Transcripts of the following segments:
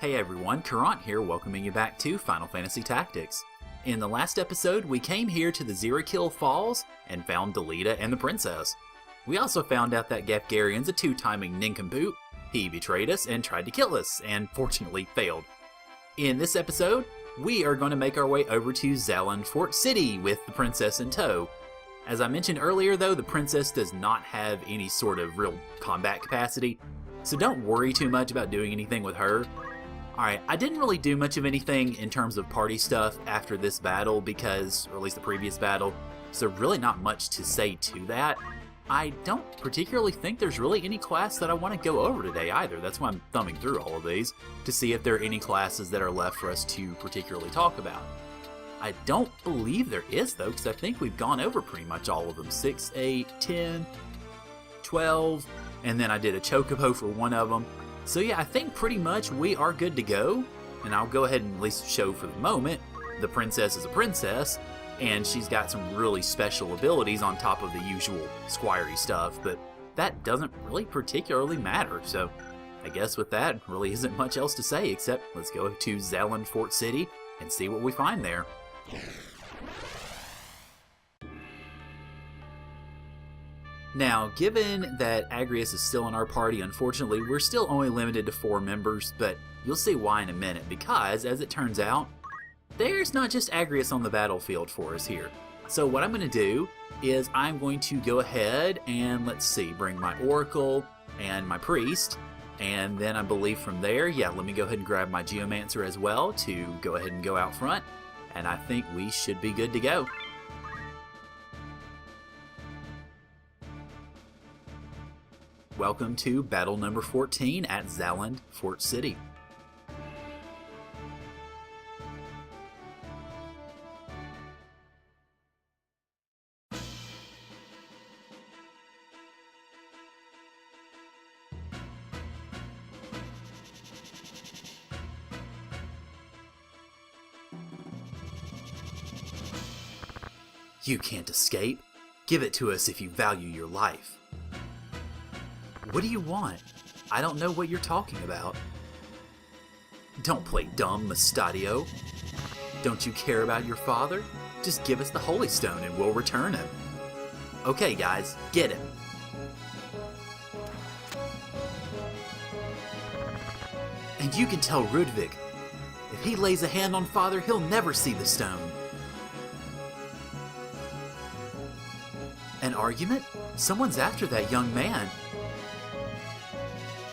Hey everyone, Caront here, welcoming you back to Final Fantasy Tactics. In the last episode, we came here to the Zero-Kill Falls and found Delita and the princess. We also found out that Gafgarian's a two-timing nincompoop. He betrayed us and tried to kill us, and fortunately failed. In this episode, we are going to make our way over to Yardow Fort City with the princess in tow. As I mentioned earlier though, the princess does not have any sort of real combat capacity, so don't worry too much about doing anything with her. Alright, I didn't really do much of anything in terms of party stuff after this battle because, or at least the previous battle, so really not much to say to that. I don't particularly think there's really any class that I want to go over today either. That's why I'm thumbing through all of these, to see if there are any classes that are left for us to particularly talk about. I don't believe there is though, because I think we've gone over pretty much all of them. 6, 8, 10, 12, and then I did a chocobo for one of them. So yeah, I think pretty much we are good to go, and I'll go ahead and at least show for the moment, the princess is a princess, and she's got some really special abilities on top of the usual squirey stuff, but that doesn't really particularly matter, so I guess with that, really isn't much else to say except let's go to Yardow Fort City and see what we find there. Now, given that Agrias is still in our party, unfortunately, we're still only limited to 4 members, but you'll see why in a minute, because, as it turns out, there's not just Agrias on the battlefield for us here. So what I'm going to do is I'm going to go ahead and, let's see, bring my Oracle and my Priest, and then I believe from there, yeah, let me go ahead and grab my Geomancer as well to go ahead and go out front, and I think we should be good to go. Welcome to battle number 14 at Yardow Fort City. You can't escape. Give it to us if you value your life. What do you want? I don't know what you're talking about. Don't play dumb, Mustadio. Don't you care about your father? Just give us the Holy Stone and we'll return him. Okay guys, get him. And you can tell Rudvig, if he lays a hand on father, he'll never see the stone. An argument? Someone's after that young man.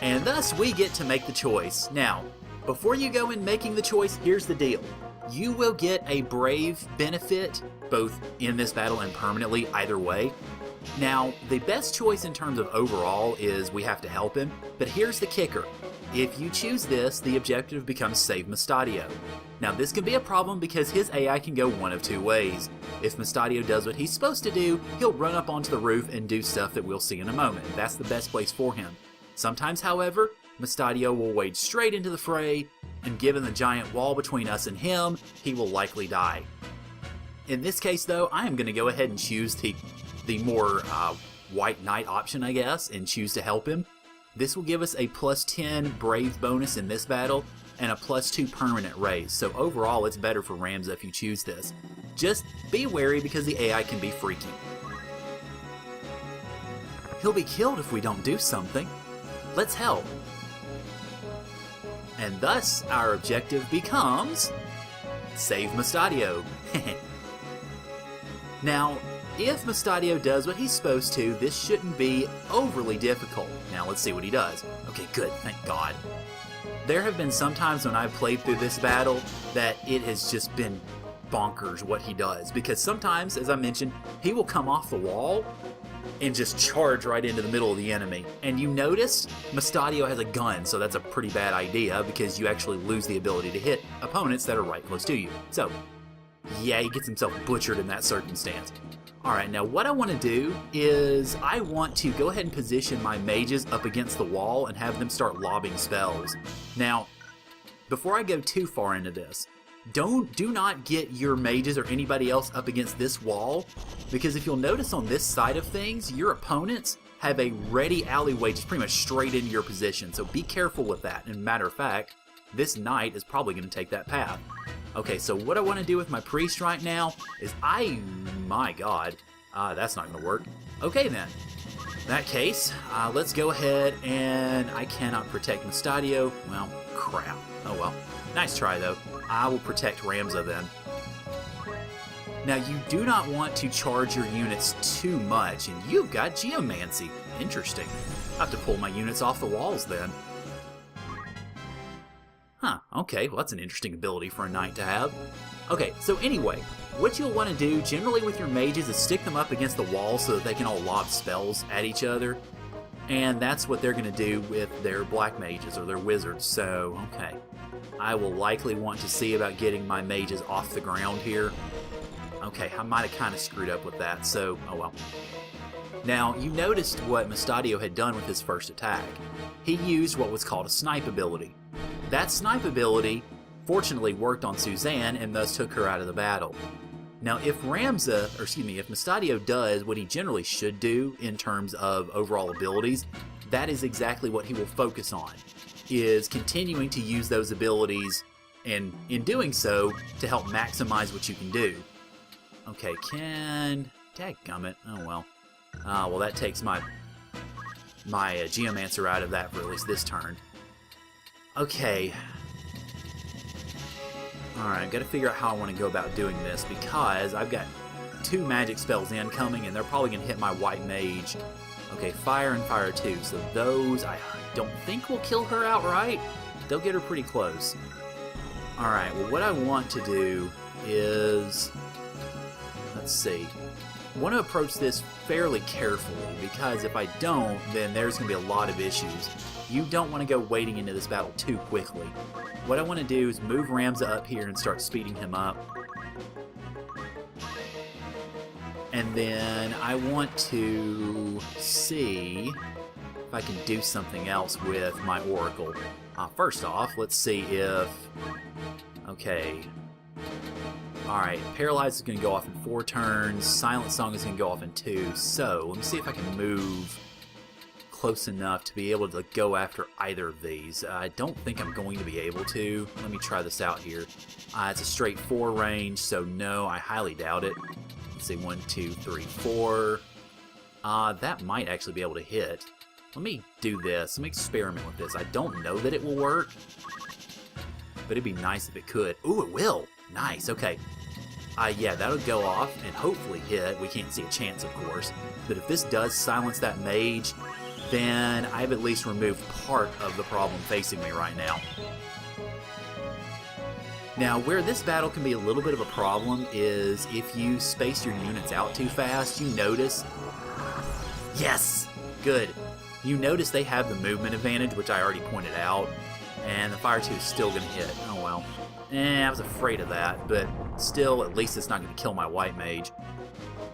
And thus we get to make the choice. Now, before you go in making the choice, here's the deal. You will get a brave benefit, both in this battle and permanently, either way. Now, the best choice in terms of overall is we have to help him, but here's the kicker. If you choose this, the objective becomes Save Mustadio. Now this can be a problem because his AI can go one of two ways. If Mustadio does what he's supposed to do, he'll run up onto the roof and do stuff that we'll see in a moment. That's the best place for him. Sometimes, however, Mustadio will wade straight into the fray, and given the giant wall between us and him, he will likely die. In this case though, I am going to go ahead and choose the more White Knight option, I guess, and choose to help him. This will give us a +10 Brave bonus in this battle, and a +2 permanent raise, so overall it's better for Ramza if you choose this. Just be wary because the AI can be freaky. He'll be killed if we don't do something. Let's help. And thus, our objective becomes Save Mustadio. Now, if Mustadio does what he's supposed to, this shouldn't be overly difficult. Now, let's see what he does. Okay, good, thank God. There have been some times when I've played through this battle that it has just been bonkers what he does, because sometimes, as I mentioned, he will come off the wall and just charge right into the middle of the enemy. And you notice Mustadio has a gun, so that's a pretty bad idea because you actually lose the ability to hit opponents that are right close to you. So, yeah, he gets himself butchered in that circumstance. Alright, now what I want to do is I want to go ahead and position my mages up against the wall and have them start lobbing spells. Now, before I go too far into this, do not get your mages or anybody else up against this wall, because if you'll notice on this side of things, your opponents have a ready alleyway just pretty much straight into your position, so be careful with that. And matter of fact, this knight is probably going to take that path. Okay, so what I want to do with my priest right now is my god, that's not going to work. Okay then, in that case, let's go ahead and I cannot protect Mustadio. Well, crap. Oh well. Nice try though. I will protect Ramza then. Now you do not want to charge your units too much, and you've got Geomancy. Interesting. I'll have to pull my units off the walls then. Huh, okay, well that's an interesting ability for a knight to have. Okay, so anyway, what you'll want to do generally with your mages is stick them up against the wall so that they can all lob spells at each other. And that's what they're going to do with their black mages or their wizards, so okay. I will likely want to see about getting my mages off the ground here. Okay, I might have kind of screwed up with that, so oh well. Now, you noticed what Mustadio had done with his first attack. He used what was called a snipe ability. That snipe ability fortunately worked on Suzanne and thus took her out of the battle. Now, if Mustadio does what he generally should do in terms of overall abilities, that is exactly what he will focus on, is continuing to use those abilities, and in doing so, to help maximize what you can do. Okay, dadgummit, oh well. Well that takes my Geomancer out of that for at least this turn. Okay. Alright, gotta figure out how I want to go about doing this, because I've got 2 magic spells incoming, and they're probably gonna hit my white mage. Okay, fire and fire 2, so those I don't think will kill her outright. They'll get her pretty close. Alright, well what I want to do is... let's see. I want to approach this fairly carefully, because if I don't, then there's going to be a lot of issues. You don't want to go wading into this battle too quickly. What I want to do is move Ramza up here and start speeding him up. And then I want to see if I can do something else with my Oracle. First off, let's see if... okay... Alright, Paralyze is going to go off in 4 turns, Silent Song is going to go off in 2, so let me see if I can move close enough to be able to go after either of these. I don't think I'm going to be able to. Let me try this out here. It's a straight 4 range, so no, I highly doubt it. Let's see, 1, 2, 3, 4. That might actually be able to hit. Let me do this. Let me experiment with this. I don't know that it will work, but it'd be nice if it could. Ooh, it will! Nice, okay. Yeah, that'll go off and hopefully hit. We can't see a chance, of course. But if this does silence that mage, then I've at least removed part of the problem facing me right now. Now, where this battle can be a little bit of a problem is if you space your units out too fast, you notice... yes! Good. You notice they have the movement advantage, which I already pointed out, and the Fire 2 is still going to hit. Oh well. I was afraid of that, but still, at least it's not going to kill my white mage.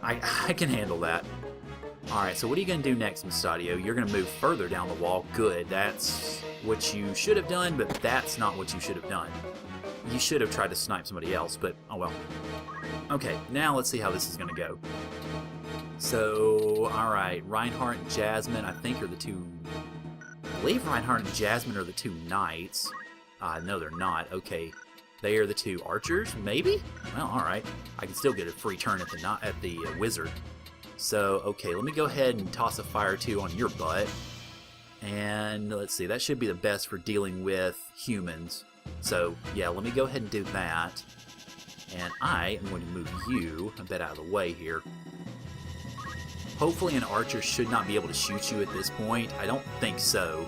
I can handle that. Alright, so what are you going to do next, Mustadio? You're going to move further down the wall. Good, that's what you should have done, but that's not what you should have done. You should have tried to snipe somebody else, but oh well. Okay, now let's see how this is going to go. So, alright, Reinhardt and Jasmine, I think are the two... I believe Reinhardt and Jasmine are the 2 knights. No, they're not. Okay. They are the 2 archers, maybe? Well, alright. I can still get a free turn at the wizard. So, okay, let me go ahead and toss a fire 2 on your butt. And let's see, that should be the best for dealing with humans. So, yeah, let me go ahead and do that. And I am going to move you a bit out of the way here. Hopefully an archer should not be able to shoot you at this point. I don't think so.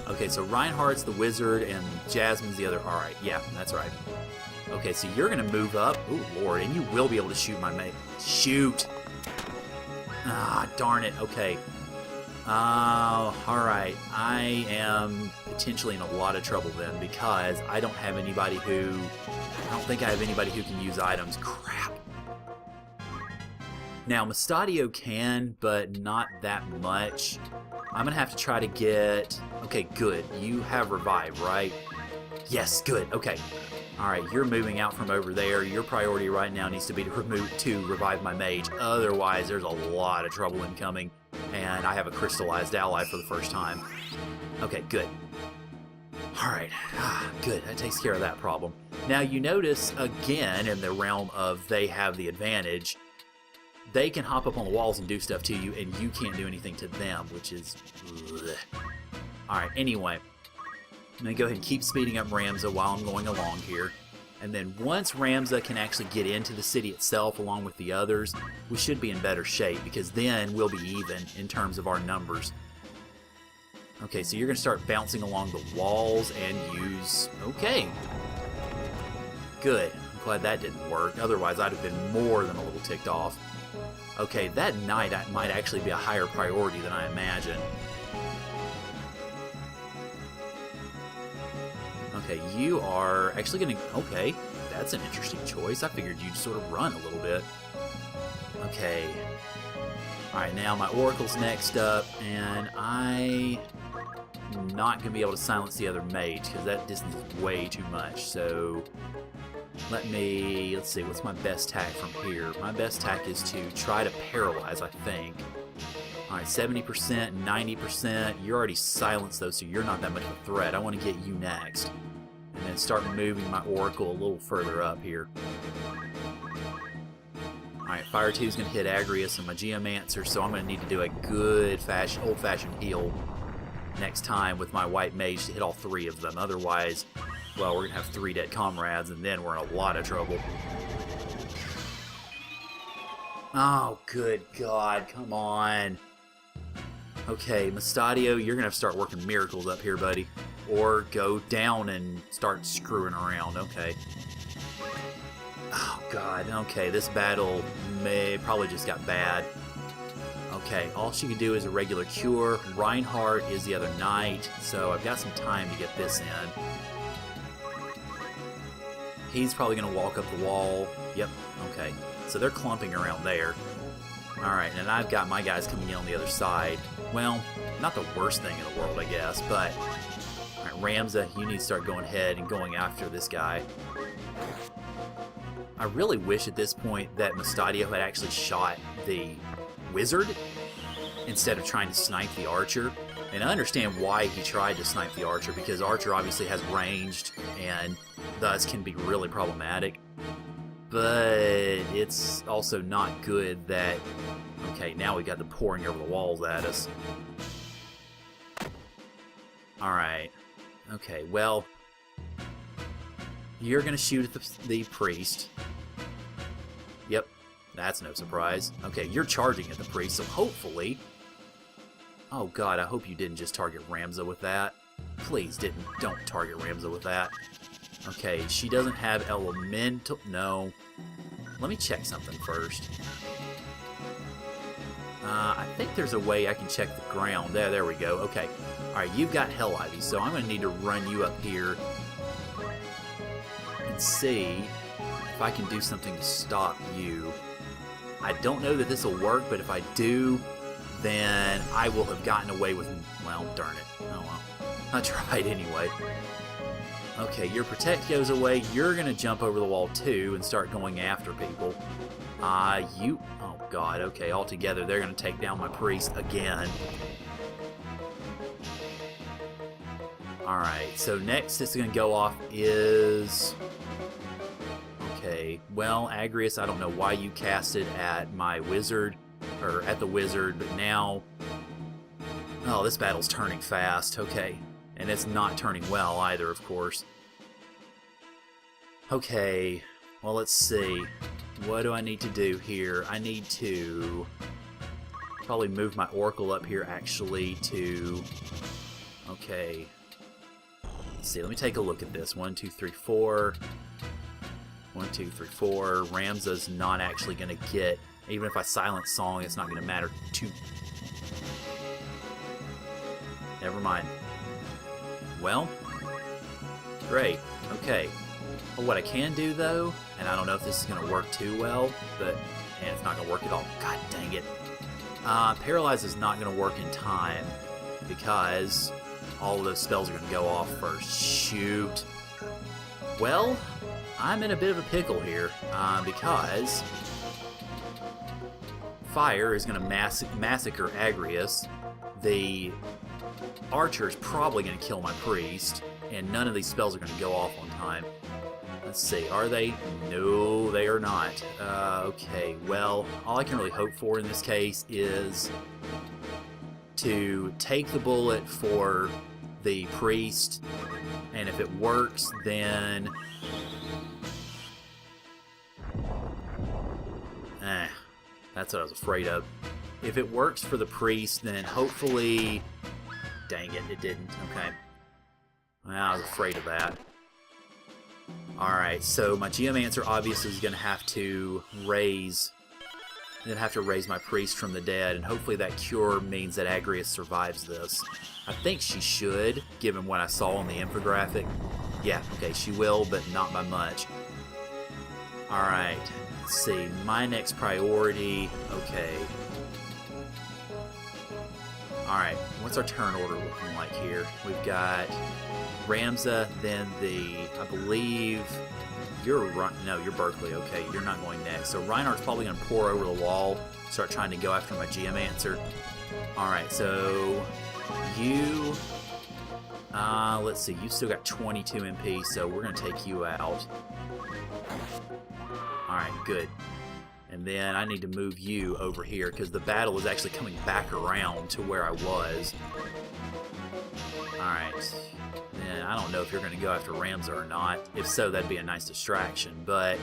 Okay, so Reinhardt's the wizard and Jasmine's the other. Alright, yeah, that's right. Okay, so you're going to move up. Oh, Lord, and you will be able to shoot my mate. Shoot! Ah, darn it. Okay. Alright. I am potentially in a lot of trouble then, because I don't have anybody who... I don't think I have anybody who can use items. Crap. Now, Mustadio can, but not that much. I'm going to have to try to get... Okay, good. You have revive, right? Yes, good. Okay. Alright, you're moving out from over there. Your priority right now needs to be to revive my mage. Otherwise, there's a lot of trouble incoming. And I have a crystallized ally for the first time. Okay, good. Alright, good, that takes care of that problem. Now you notice, again, in the realm of they have the advantage, they can hop up on the walls and do stuff to you, and you can't do anything to them, which is... Alright, anyway, I'm going to go ahead and keep speeding up Ramza while I'm going along here. And then once Ramza can actually get into the city itself along with the others, we should be in better shape, because then we'll be even in terms of our numbers. Okay, so you're going to start bouncing along the walls and use... Okay. Good. I'm glad that didn't work. Otherwise, I'd have been more than a little ticked off. Okay, that knight might actually be a higher priority than I imagined. Okay, you are actually going to... Okay, that's an interesting choice. I figured you'd sort of run a little bit. Okay. Alright, now my Oracle's next up, and I'm not going to be able to silence the other mage, because that distance is way too much. So, let's see, what's my best tack from here? My best tack is to try to paralyze, I think. Alright, 70%, 90%, you're already silenced though, so you're not that much of a threat. I want to get you next. And then start moving my Oracle a little further up here. Alright, Fire 2 is going to hit Agrius and my Geomancer, so I'm going to need to do a good old-fashioned heal next time with my White Mage to hit all three of them. Otherwise, well, we're going to have 3 dead comrades, and then we're in a lot of trouble. Oh, good God, come on. Okay, Mustadio, you're going to have to start working miracles up here, buddy. Or go down and start screwing around, okay. Oh, God, okay, this battle probably just got bad. Okay, all she can do is a regular cure. Reinhardt is the other knight, so I've got some time to get this in. He's probably going to walk up the wall. Yep, okay. So they're clumping around there. Alright, and I've got my guys coming in on the other side. Well, not the worst thing in the world, I guess, but... Alright, Ramza, you need to start going ahead and going after this guy. I really wish at this point that Mustadio had actually shot the wizard instead of trying to snipe the archer. And I understand why he tried to snipe the archer, because archer obviously has ranged and thus can be really problematic. But it's also not good that... Okay, now we got the pouring over the walls at us. Alright. Okay, well... You're gonna shoot at the priest. Yep, that's no surprise. Okay, you're charging at the priest, so hopefully... Oh God, I hope you didn't just target Ramza with that. Please don't target Ramza with that. Okay, she doesn't have elemental... No. Let me check something first. I think there's a way I can check the ground. There we go. Okay. Alright, you've got Hell Ivy, so I'm going to need to run you up here and see if I can do something to stop you. I don't know that this will work, but if I do, then I will have gotten away with... Well, darn it. Oh well. I tried anyway. Okay, your protect goes away. You're going to jump over the wall too and start going after people. Oh God, okay, altogether they're going to take down my priest again. Alright, so next it's going to go off is... Okay, well, Agrius, I don't know why you cast it at my wizard, or at the wizard, but now... Oh, this battle's turning fast, okay. And it's not turning well either, of course. Okay, well, let's see. What do I need to do here? I need to probably move my Oracle up here, actually, to... Okay. Let's see, let me take a look at this. 1, 2, 3, 4. 1, 2, 3, 4. Ramza's not actually going to get... Even if I silence Song, it's not going to matter too... Never mind. Well, great. Okay. Well, what I can do, though, and I don't know if this is going to work too well, but... And it's not going to work at all. God dang it. Paralyze is not going to work in time, because all of those spells are going to go off first. Shoot. Well, I'm in a bit of a pickle here, because... Fire is going to massacre Agrius. The archer is probably going to kill my priest. And none of these spells are going to go off on time. Let's see, are they? No, they are not. Okay, well, all I can really hope for in this case is to take the bullet for the priest, and if it works, then... that's what I was afraid of. If it works for the priest, then hopefully... Dang it, it didn't. Okay. Well, I was afraid of that. Alright, so my Geomancer obviously is going to have to raise... my priest from the dead, and hopefully that cure means that Agrias survives this. I think she should, given what I saw on the infographic. Yeah, okay, she will, but not by much. Alright, let's see, my next priority... Okay. Alright, what's our turn order looking like here? We've got Ramza, then I believe... You're Berkeley, okay, you're not going next. So Reinhardt's probably going to pour over the wall, start trying to go after my Geomancer. Alright, so you... let's see, you've still got 22 MP, so we're going to take you out. Alright, good. And then I need to move you over here, because the battle is actually coming back around to where I was. Alright. And I don't know if you're going to go after Ramza or not. If so, that'd be a nice distraction, but...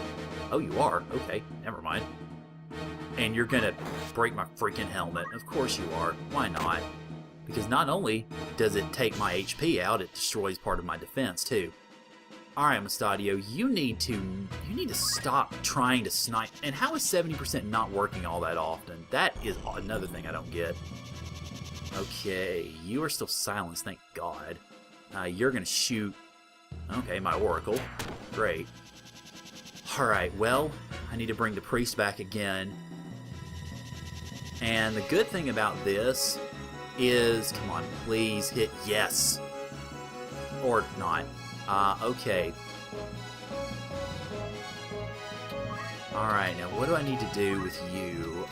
Oh, you are? Okay, never mind. And you're going to break my freaking helmet. Of course you are. Why not? Because not only does it take my HP out, it destroys part of my defense, too. Alright, Mustadio, you need to stop trying to snipe. And how is 70% not working all that often? That is another thing I don't get. Okay, you are still silenced, thank God. You're going to shoot... Okay, my Oracle. Great. Alright, well, I need to bring the priest back again. And the good thing about this is... Come on, please hit yes. Or not. Okay. Alright, now what do I need to do with you?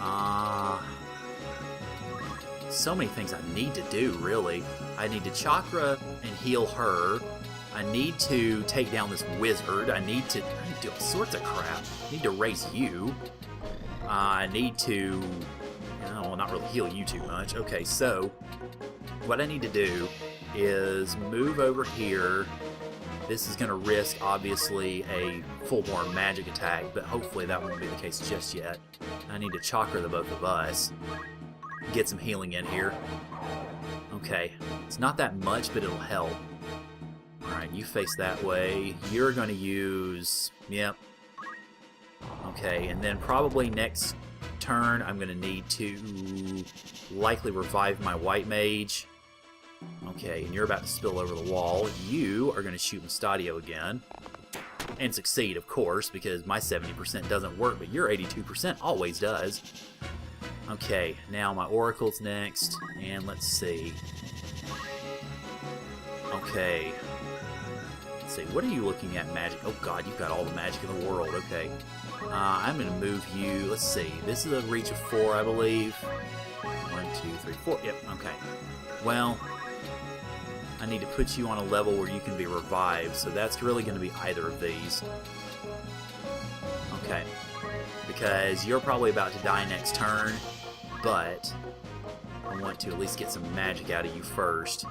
So many things I need to do, really. I need to chakra and heal her. I need to take down this wizard. I need to do all sorts of crap. I need to raise you. I need to... well, not really heal you too much. Okay, so what I need to do is move over here. This is going to risk, obviously, a full-born magic attack, but hopefully that won't be the case just yet. I need to chakra the both of us. Get some healing in here. Okay, it's not that much, but it'll help. Alright, you face that way. You're going to use... Yep. Okay, and then probably next turn I'm going to need to likely revive my white mage. Okay, and you're about to spill over the wall. You are going to shoot Mustadio again. And succeed, of course, because my 70% doesn't work, but your 82% always does. Okay, now my Oracle's next, and let's see. Okay. Let's see, what are you looking at, magic? Oh god, you've got all the magic in the world, okay. I'm going to move you, let's see, this is a reach of 4, I believe. 1, 2, 3, 4, yep, okay. Well, I need to put you on a level where you can be revived, so that's really going to be either of these. Okay. Because you're probably about to die next turn, but I want to at least get some magic out of you first.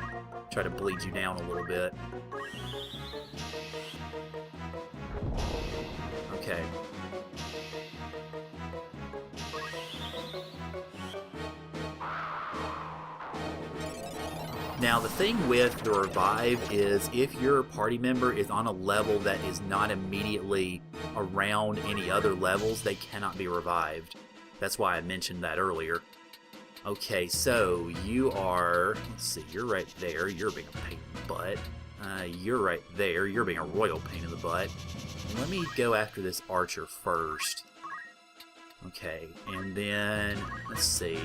Try to bleed you down a little bit. Okay. Now, the thing with the revive is if your party member is on a level that is not immediately around any other levels, they cannot be revived. That's why I mentioned that earlier. Okay, so you are... Let's see, you're right there. You're being a pain in the butt. You're right there. You're being a royal pain in the butt. Let me go after this archer first. Okay, and then, let's see,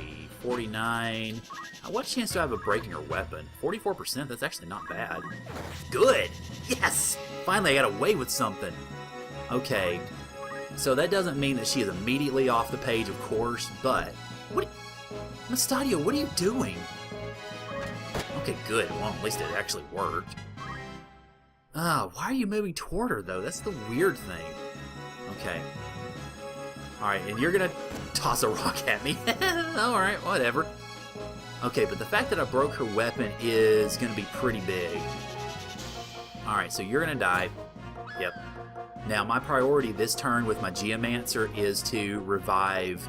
49. What chance do I have of breaking her weapon? 44%? That's actually not bad. Good! Yes! Finally, I got away with something. Okay, so that doesn't mean that she is immediately off the page, of course, but... Mustadio, what are you doing? Okay, good. Well, at least it actually worked. Why are you moving toward her, though? That's the weird thing. Okay. Alright, and you're gonna toss a rock at me. Alright, whatever. Okay, but the fact that I broke her weapon is gonna be pretty big. Alright, so you're gonna die. Yep. Now, my priority this turn with my Geomancer is to revive...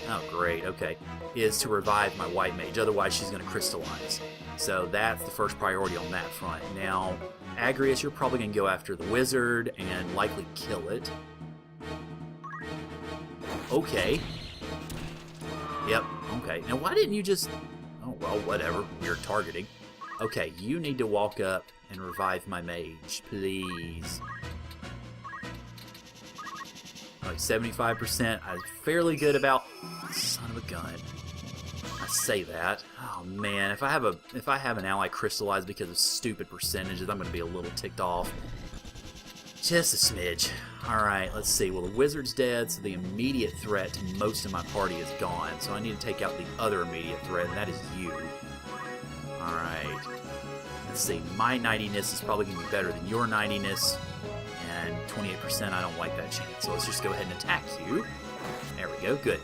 Oh, great, okay. Is to revive my White Mage, otherwise she's gonna crystallize. So that's the first priority on that front. Now, Agrius, you're probably gonna go after the Wizard and likely kill it. Okay. Yep, okay. Now, why didn't you just... Oh, well, whatever. Weird targeting. Okay, you need to walk up and revive my mage, please. Like 75%. I'm fairly good about... Son of a gun. I say that. Oh, man. If I have an ally crystallize because of stupid percentages, I'm going to be a little ticked off. Just a smidge. Alright, let's see. Well, the Wizard's dead, so the immediate threat to most of my party is gone. So I need to take out the other immediate threat, and that is you. Alright. Let's see. My knightiness is probably going to be better than your knightiness. And 28%, I don't like that chance. So let's just go ahead and attack you. There we go. Good.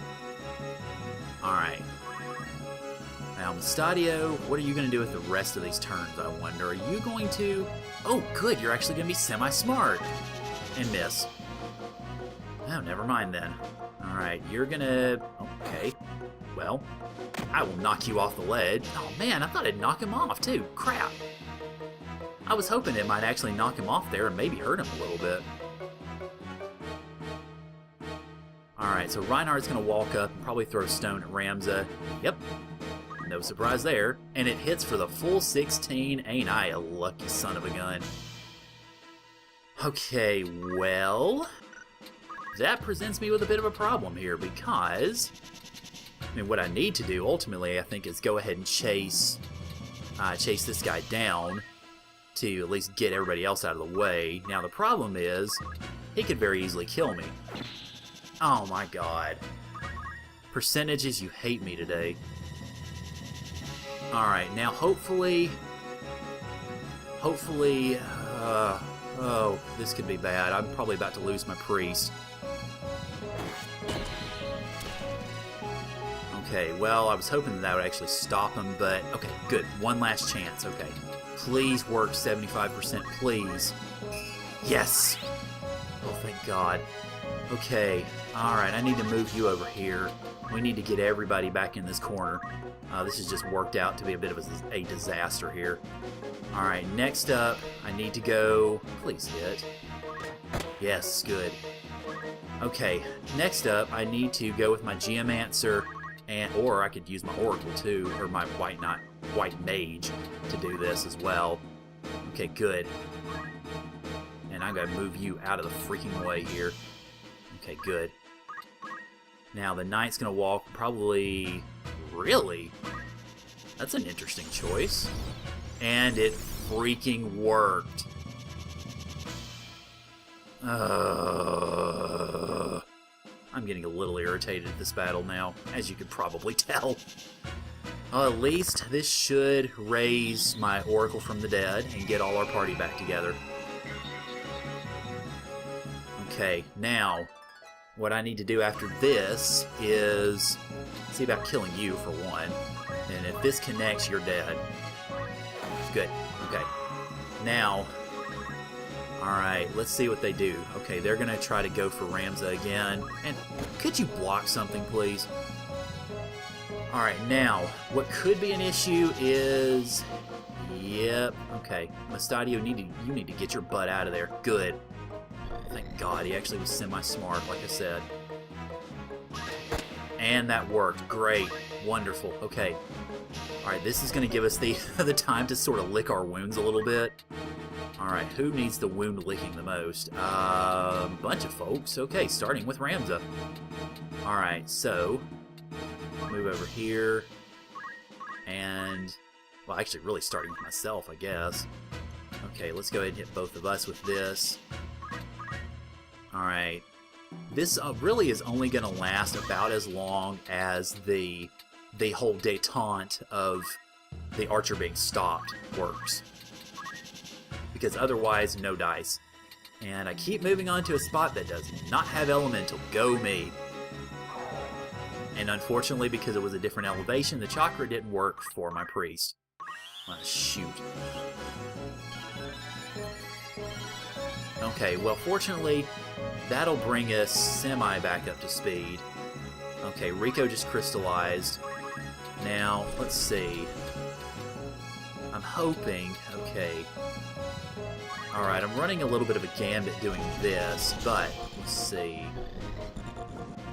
Alright. Now, Mustadio, what are you going to do with the rest of these turns, I wonder? Are you going to... Oh, good. You're actually going to be semi-smart. And miss. Oh, never mind then. Alright, you're gonna... Okay. Well, I will knock you off the ledge. Oh, man, I thought I'd knock him off, too. Crap. I was hoping it might actually knock him off there and maybe hurt him a little bit. Alright, so Reinhardt's gonna walk up and probably throw a stone at Ramza. Yep. No surprise there. And it hits for the full 16. Ain't I a lucky son of a gun? Okay, well, that presents me with a bit of a problem here because, I mean, what I need to do ultimately, I think, is go ahead and chase this guy down to at least get everybody else out of the way. Now, the problem is, he could very easily kill me. Oh my god. Percentages, you hate me today. Alright, now hopefully, oh, this could be bad. I'm probably about to lose my priest. Okay, well, I was hoping that would actually stop him, but... Okay, good. One last chance. Okay. Please work 75%, please. Yes! Oh, thank God. Okay. Alright, I need to move you over here. We need to get everybody back in this corner. This has just worked out to be a bit of a disaster here. Alright, next up, I need to go... Please hit. Yes, good. Okay, next up, I need to go with my Geomancer, or I could use my Oracle too, or my White Mage to do this as well. Okay, good. And I'm going to move you out of the freaking way here. Okay, good. Now, the Knight's going to walk probably... Really? That's an interesting choice. And it freaking worked. I'm getting a little irritated at this battle now, as you could probably tell. At least this should raise my Oracle from the dead and get all our party back together. Okay, now, what I need to do after this is see about killing you, for one. And if this connects, you're dead. Good. Okay. Now, alright, let's see what they do. Okay, they're going to try to go for Ramza again. And could you block something, please? Alright, now, what could be an issue is... Yep, okay. Mustadio, you need to get your butt out of there. Good. Thank God, he actually was semi-smart, like I said. And that worked. Great. Wonderful. Okay. Alright, this is going to give us the time to sort of lick our wounds a little bit. Alright, who needs the wound licking the most? Bunch of folks. Okay, starting with Ramza. Alright, so... Move over here. And... Well, actually, really starting with myself, I guess. Okay, let's go ahead and hit both of us with this. Alright. This really is only going to last about as long as the whole detente of the archer being stopped works. because otherwise, no dice. And I keep moving on to a spot that does not have elemental. Go me. And unfortunately, because it was a different elevation, the chakra didn't work for my priest. Shoot. Okay, well, fortunately, that'll bring us semi back up to speed. Okay, Rico just crystallized. Now, let's see. I'm hoping... Okay. Alright, I'm running a little bit of a gambit doing this, but let's see.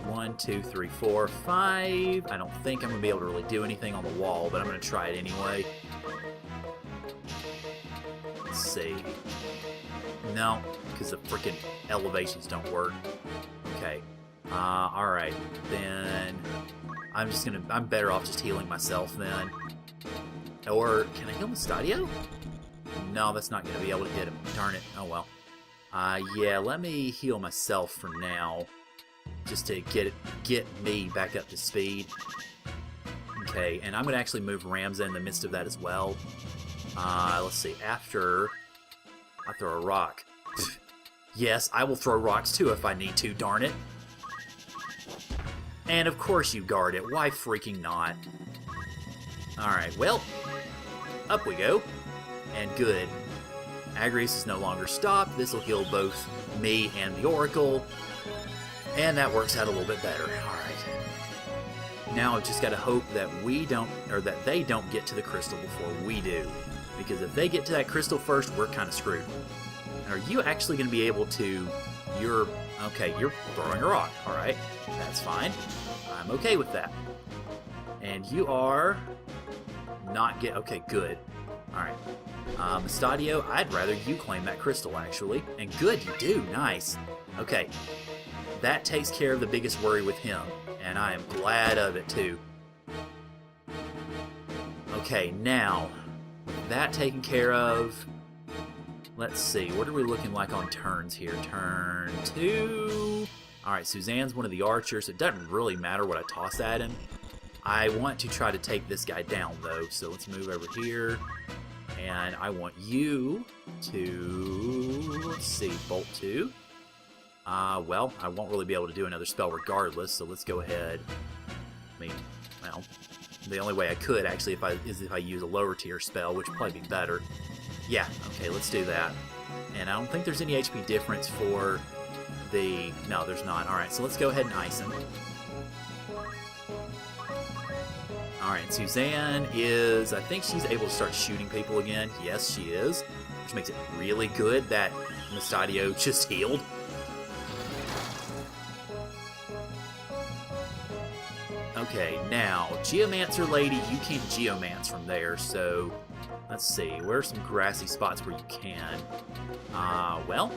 1, 2, 3, 4, 5. I don't think I'm going to be able to really do anything on the wall, but I'm going to try it anyway. Let's see. No, because the freaking elevations don't work. Okay. Alright. Then I'm better off just healing myself then. Or, can I heal Mustadio? No, that's not going to be able to hit him. Darn it. Oh well. Yeah, let me heal myself for now. Just to get me back up to speed. Okay, and I'm going to actually move Ramza in the midst of that as well. Let's see. After I throw a rock. Yes, I will throw rocks too if I need to, darn it. And of course you guard it. Why freaking not? Alright, well, up we go. And good. Agrius is no longer stopped. This will heal both me and the Oracle. And that works out a little bit better. Alright. Now I've just got to hope that that they don't get to the crystal before we do. Because if they get to that crystal first, we're kind of screwed. And are you actually going to be able to... Okay, you're throwing a rock. Alright, that's fine. I'm okay with that. And you are... Okay, good. Alright. Mustadio, I'd rather you claim that crystal, actually. And good, you do. Nice. Okay. That takes care of the biggest worry with him. And I am glad of it, too. Okay, now... that taken care of... Let's see, what are we looking like on turns here? Turn 2... Alright, Suzanne's one of the archers. It doesn't really matter what I toss at him. I want to try to take this guy down, though. So let's move over here. And I want you to... Let's see, Bolt 2. Well, I won't really be able to do another spell regardless, so let's go ahead. I mean, well, the only way I could, actually, is if I use a lower tier spell, which would probably be better. Yeah, okay, let's do that. And I don't think there's any HP difference for the... No, there's not. Alright, so let's go ahead and ice him. Alright, Suzanne is... I think she's able to start shooting people again. Yes, she is. Which makes it really good that Mustadio just healed. Okay, now, Geomancer Lady, you can't Geomance from there, so... Let's see, where are some grassy spots where you can? Well...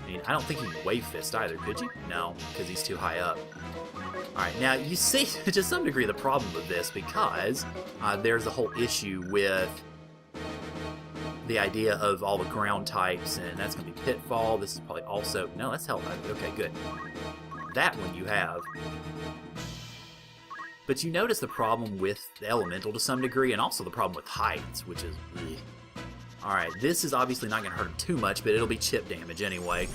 I mean, I don't think you can Wave Fist either, could you? No, because he's too high up. Alright, now, you see, to some degree, the problem with this, because there's a whole issue with the idea of all the ground types, and that's going to be Pitfall. This is probably also... No, that's Hell. Okay, good. That one you have. But you notice the problem with the Elemental to some degree, and also the problem with Heights, which is... Alright, this is obviously not going to hurt him too much, but it'll be chip damage anyway.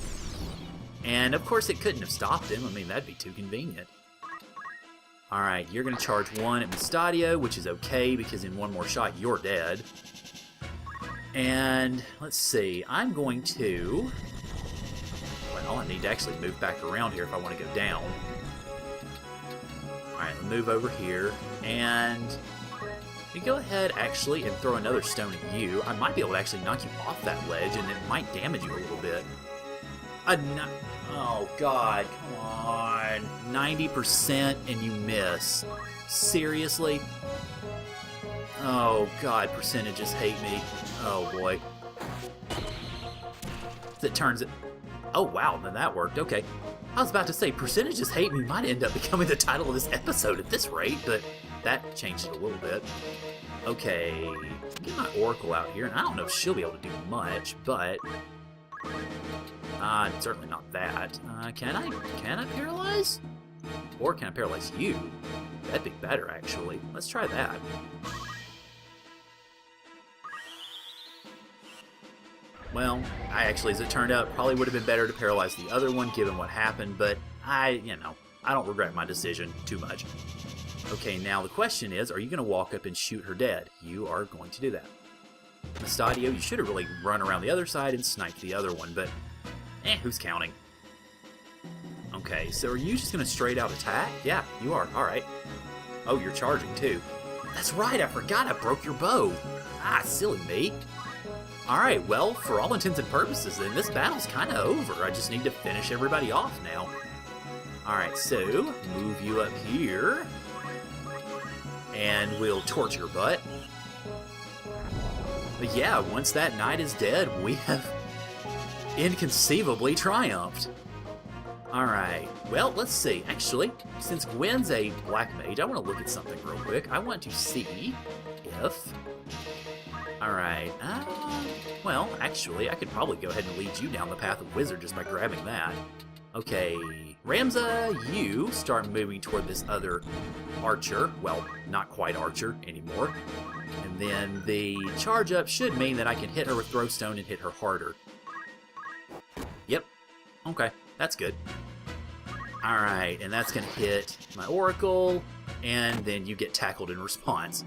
And, of course, it couldn't have stopped him. I mean, that'd be too convenient. Alright, you're going to charge 1 at Mustadio, which is okay, because in one more shot, you're dead. And, let's see, I'm going to... Well, I need to actually move back around here if I want to go down. Alright, move over here, and you go ahead, actually, and throw another stone at you. I might be able to actually knock you off that ledge, and it might damage you a little bit. Oh, God, come on. 90% and you miss. Seriously? Oh, God, percentages hate me. Oh, boy. That turns it... Oh, wow, then that worked. Okay. I was about to say, percentages hate me might end up becoming the title of this episode at this rate, but that changed it a little bit. Okay, get my Oracle out here, and I don't know if she'll be able to do much, but... certainly not that. Can I paralyze? Or can I paralyze you? That'd be better, actually. Let's try that. Well, actually, as it turned out, probably would have been better to paralyze the other one given what happened, but I don't regret my decision too much. Okay, now the question is, are you going to walk up and shoot her dead? You are going to do that. Mustadio, you should have really run around the other side and sniped the other one, but who's counting? Okay, so are you just going to straight out attack? Yeah, you are. Alright. Oh, you're charging too. That's right, I forgot I broke your bow. Ah, silly me. Alright, well, for all intents and purposes, then this battle's kind of over. I just need to finish everybody off now. Alright, so, move you up here. And we'll torch your butt. But yeah, once that knight is dead, we have inconceivably triumphed. Alright, well, let's see. Actually, since Gwen's a black mage, I want to look at something real quick. I want to see if... Alright, well, actually, I could probably go ahead and lead you down the path of wizard just by grabbing that. Okay, Ramza, you start moving toward this other archer. Well, not quite archer anymore. And then the charge up should mean that I can hit her with Throwstone and hit her harder. Yep. Okay, that's good. Alright, and that's going to hit my Oracle, and then you get tackled in response.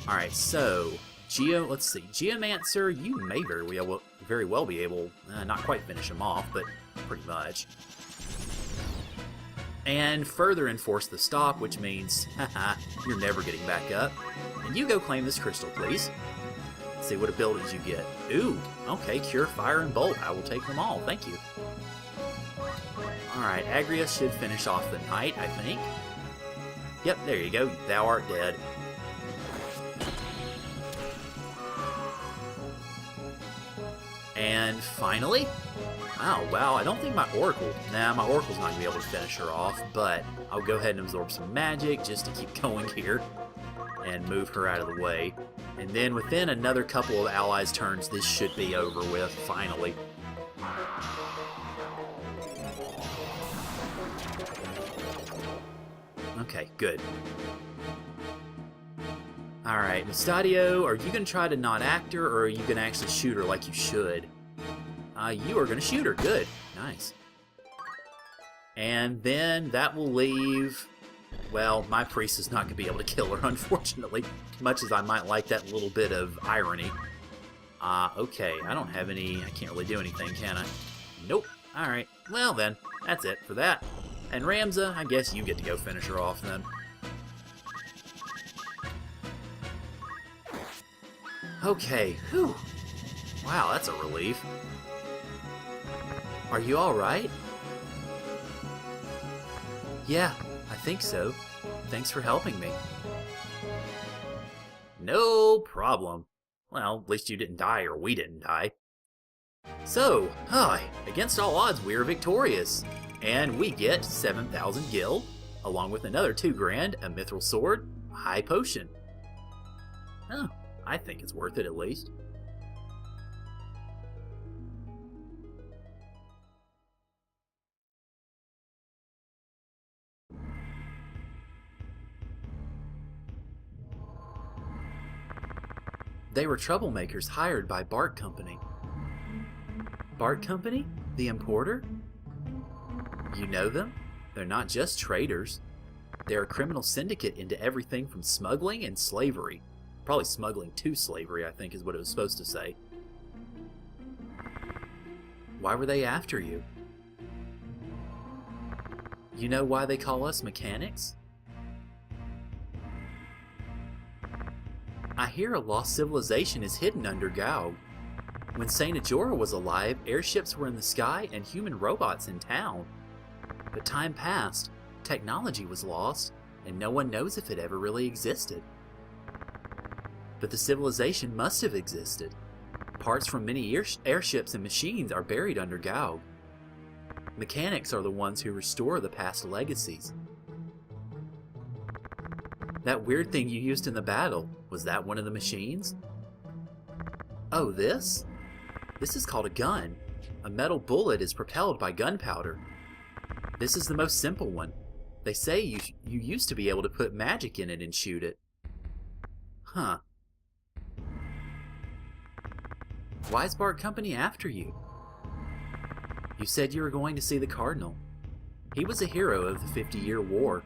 Alright, so, let's see, Geomancer, you may very well be able, not quite finish him off, but pretty much. And further enforce the stop, which means, haha, you're never getting back up. And you go claim this crystal, please. Let's see what abilities you get. Ooh, okay, Cure, Fire, and Bolt. I will take them all, thank you. Alright, Agrias should finish off the knight, I think. Yep, there you go, thou art dead. And finally, wow, I don't think my Oracle, my Oracle's not going to be able to finish her off, but I'll go ahead and absorb some magic just to keep going here and move her out of the way. And then within another couple of allies' turns, this should be over with, finally. Okay, good. Alright, Mustadio, are you going to try to not act her, or are you going to actually shoot her like you should? You are going to shoot her. Good. Nice. And then that will leave... Well, my priest is not going to be able to kill her, unfortunately. Much as I might like that little bit of irony. Okay, I don't have any... I can't really do anything, can I? Nope. Alright. Well then, that's it for that. And Ramza, I guess you get to go finish her off then. Okay, whew. Wow, that's a relief. Are you alright? Yeah, I think so. Thanks for helping me. No problem. Well, at least you didn't die, or we didn't die. So, against all odds, we are victorious. And we get 7,000 gil, along with another 2 grand, a mithril sword, a high potion. Oh, I think it's worth it at least. They were troublemakers hired by Bart Company. Bart Company? The importer? You know them? They're not just traders. They're a criminal syndicate into everything from smuggling and slavery. Probably smuggling to slavery, I think is what it was supposed to say. Why were they after you? You know why they call us mechanics? I hear a lost civilization is hidden under Gaug. When Saint Ajora was alive, airships were in the sky and human robots in town. But time passed, technology was lost, and no one knows if it ever really existed. But the civilization must have existed. Parts from many airships and machines are buried under Gaug. Mechanics are the ones who restore the past legacies. That weird thing you used in the battle, was that one of the machines? Oh, this? This is called a gun. A metal bullet is propelled by gunpowder. This is the most simple one. They say you used to be able to put magic in it and shoot it. Huh. Why is Bart Company after you? You said you were going to see the Cardinal. He was a hero of the 50-Year War.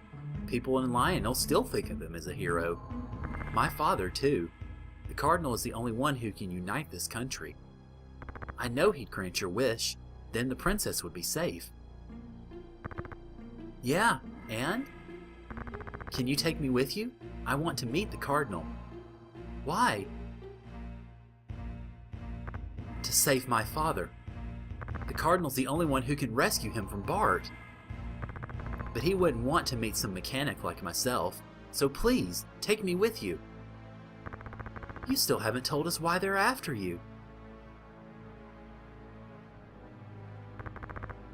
People in Lionel still think of him as a hero. My father, too. The Cardinal is the only one who can unite this country. I know he'd grant your wish. Then the princess would be safe. Yeah, and? Can you take me with you? I want to meet the Cardinal. Why? To save my father. The Cardinal's the only one who can rescue him from Bart. But he wouldn't want to meet some mechanic like myself, so please, take me with you. You still haven't told us why they're after you.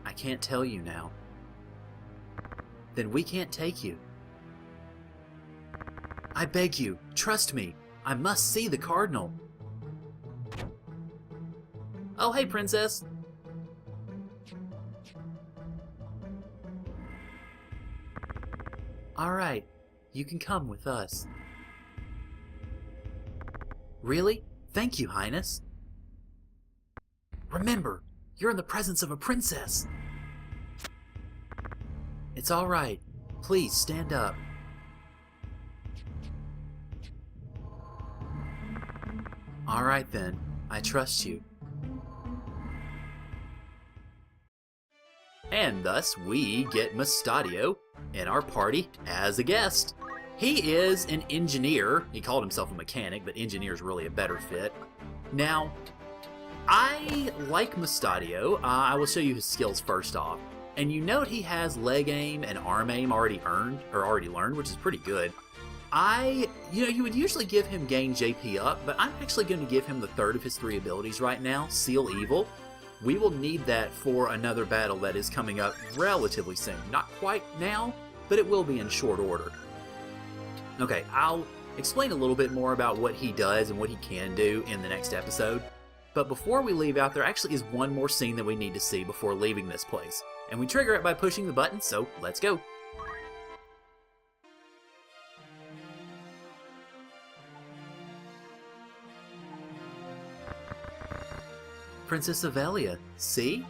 I can't tell you now. Then we can't take you. I beg you, trust me. I must see the Cardinal. Oh, hey, Princess. All right, you can come with us. Really? Thank you, Highness. Remember, you're in the presence of a princess. It's all right. Please stand up. All right then, I trust you. And thus we get Mustadio in our party as a guest. He is an engineer. He called himself a mechanic, but engineer is really a better fit. Now, I like Mustadio. I will show you his skills first off. And you note he has leg aim and arm aim already learned, which is pretty good. You would usually give him gain JP up, but I'm actually going to give him the third of his 3 abilities right now, Seal Evil. We will need that for another battle that is coming up relatively soon. Not quite now, but it will be in short order. Okay, I'll explain a little bit more about what he does and what he can do in the next episode. But before we leave out, there actually is one more scene that we need to see before leaving this place. And we trigger it by pushing the button, so let's go. Princess Avelia, see?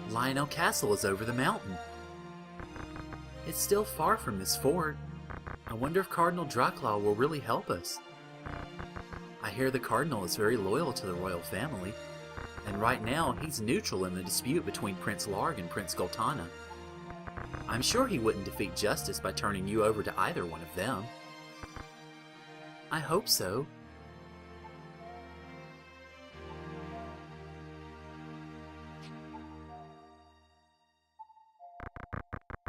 Lionel Castle is over the mountain. It's still far from this fort. I wonder if Cardinal Draclaw will really help us. I hear the Cardinal is very loyal to the royal family, and right now he's neutral in the dispute between Prince Larg and Prince Goltana. I'm sure he wouldn't defeat justice by turning you over to either one of them. I hope so.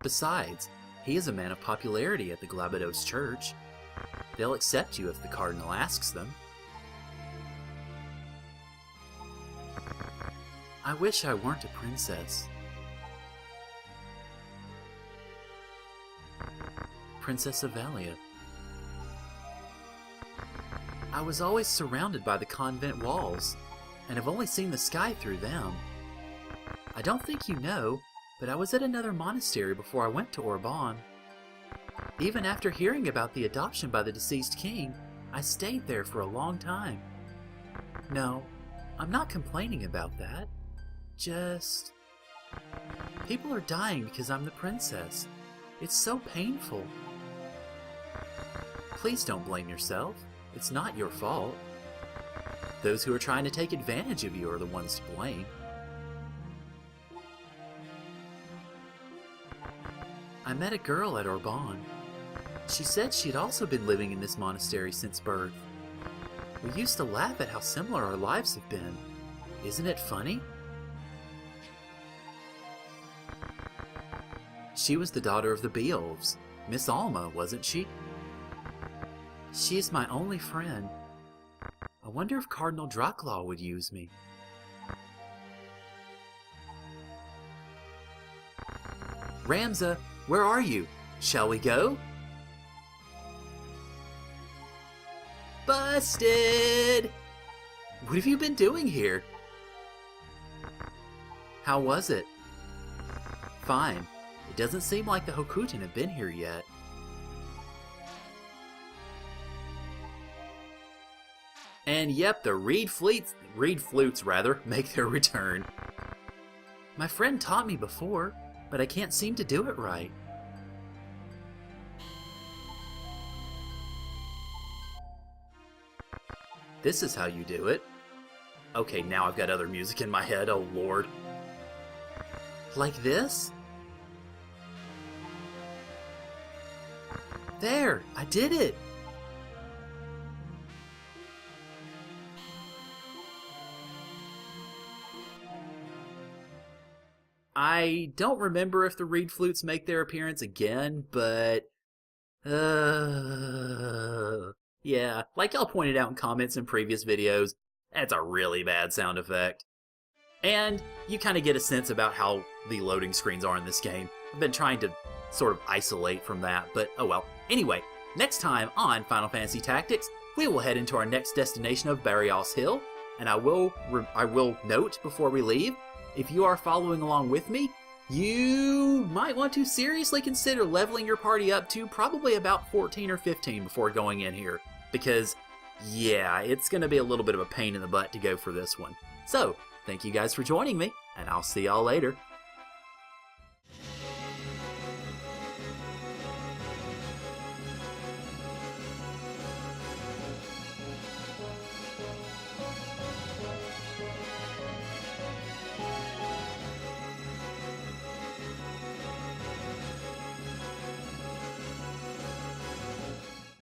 Besides, he is a man of popularity at the Glabados Church. They'll accept you if the Cardinal asks them. I wish I weren't a princess. Princess Avelia. I was always surrounded by the convent walls, and have only seen the sky through them. I don't think you know, but I was at another monastery before I went to Orban. Even after hearing about the adoption by the deceased king, I stayed there for a long time. No, I'm not complaining about that. Just... people are dying because I'm the princess. It's so painful. Please don't blame yourself. It's not your fault. Those who are trying to take advantage of you are the ones to blame. I met a girl at Orban. She said she'd also been living in this monastery since birth. We used to laugh at how similar our lives have been. Isn't it funny? She was the daughter of the Beelves, Miss Alma, wasn't she? She is my only friend. I wonder if Cardinal Draclaw would use me. Ramza, where are you? Shall we go? Busted! What have you been doing here? How was it? Fine. It doesn't seem like the Hokutin have been here yet. And yep, the reed flutes make their return. My friend taught me before, but I can't seem to do it right. This is how you do it. Okay, now I've got other music in my head, oh lord. Like this? There, I did it! I don't remember if the reed flutes make their appearance again, but... yeah, like y'all pointed out in comments in previous videos, that's a really bad sound effect. And you kind of get a sense about how the loading screens are in this game. I've been trying to sort of isolate from that, but oh well. Anyway, next time on Final Fantasy Tactics, we will head into our next destination of Barrios Hill, and I will note before we leave, if you are following along with me, you might want to seriously consider leveling your party up to probably about 14 or 15 before going in here, because yeah, it's going to be a little bit of a pain in the butt to go for this one. So, thank you guys for joining me, and I'll see y'all later.